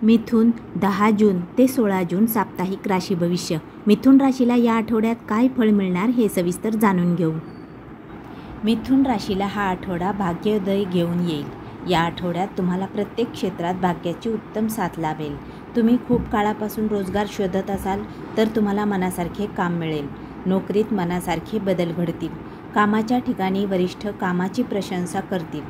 मिथुन 10 जून ते 16 जून साप्ताहिक राशी भविष्य. मिथुन राशीला या आठवड्यात काय फळ मिळणार हे सविस्तर जाणून घेऊ. मिथुन राशीला हा आठवडा भाग्योदय घेऊन येईल. या आठवड्यात तुम्हाला प्रत्येक क्षेत्रात भाग्याची उत्तम साथ लाभेल. तुम्ही खूप काळापासून रोजगार शोधत असाल तर तुम्हाला मनासारखे काम मिळेल. नोकरीत मनासारखे बदल घडतील. कामाच्या ठिकाणी वरिष्ठ कामाची प्रशंसा करतील.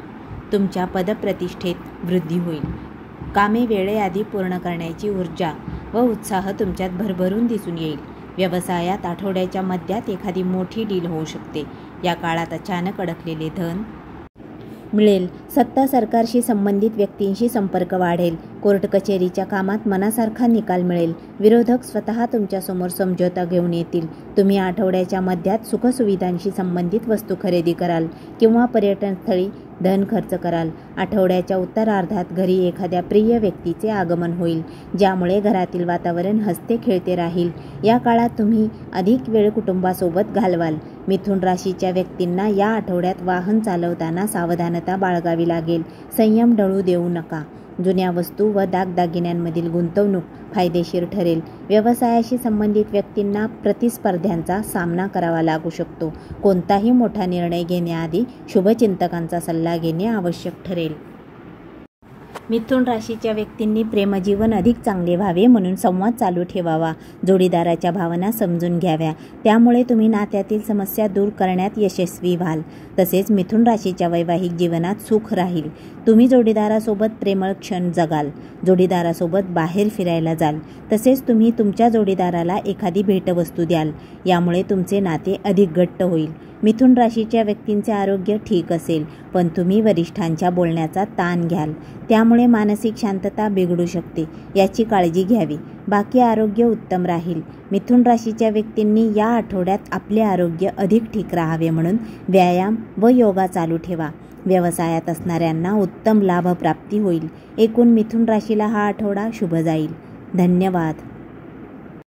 तुमच्या पदप्रतिष्ठेत वृद्धी होईल. कामे वेळेआधी पूर्ण करण्याची ऊर्जा व उत्साह तुमच्यात भरभरून दिसून येईल. व्यवसायात आठवड्याच्या मध्यात एखादी मोठी डील होऊ शकते. या काळात अचानक अडकलेले धन मिळेल. सत्ता सरकारशी संबंधित व्यक्तींशी संपर्क वाढेल. कोर्ट कचेरीच्या कामात मनासारखा निकाल मिळेल. विरोधक स्वतः तुमच्यासमोर समझोता घेऊन येतील. तुम्ही आठवड्याच्या मध्यात सुखसुविधांशी संबंधित वस्तू खरेदी कराल किंवा पर्यटनस्थळी धन खर्च कराल. आठवड्याच्या उत्तरार्धात घरी एखाद्या प्रिय व्यक्तीचे आगमन होईल, ज्यामुळे घरातील वातावरण हसते खेळते राहील. या काळात तुम्ही अधिक वेळ कुटुंबासोबत घालवाल. मिथुन राशीच्या व्यक्तींना या आठवड्यात वाहन चालवताना सावधानता बाळगावी लागेल. संयम ढळू देऊ नका. जुन्या वस्तू व दागदागिन्यांमधील गुंतवणूक फायदेशीर ठरेल. व्यवसायाशी संबंधित व्यक्तींना प्रतिस्पर्ध्यांचा सामना करावा लागू शकतो. कोणताही मोठा निर्णय घेण्याआधी शुभचिंतकांचा सल्ला घेणे आवश्यक ठरेल. मिथुन राशीच्या व्यक्तींनी प्रेमजीवन अधिक चांगले व्हावे म्हणून संवाद चालू ठेवावा. जोडीदाराच्या भावना समजून घ्याव्या. त्यामुळे तुम्ही नात्यातील समस्या दूर करण्यात यशस्वी व्हाल. तसेच मिथुन राशीच्या वैवाहिक जीवनात सुख राहील. तुम्ही जोडीदारासोबत प्रेमळ क्षण जगाल. जोडीदारासोबत बाहेर फिरायला जाल. तसेच तुम्ही तुमच्या जोडीदाराला एखादी भेटवस्तू द्याल. यामुळे तुमचे नाते अधिक घट्ट होईल. मिथुन राशीच्या व्यक्तींचे आरोग्य ठीक असेल, पण तुम्ही वरिष्ठांच्या बोलण्याचा ताण घ्याल. त्यामुळे मानसिक शांतता बिघडू शकते. याची काळजी घ्यावी. बाकी आरोग्य उत्तम राहील. मिथुन राशीच्या व्यक्तींनी या आठवड्यात आपले आरोग्य अधिक ठीक राहावे म्हणून व्यायाम व योगा चालू ठेवा. व्यवसायात असणाऱ्यांना उत्तम लाभप्राप्ती होईल. एकूण मिथुन राशीला हा आठवडा शुभ जाईल. धन्यवाद.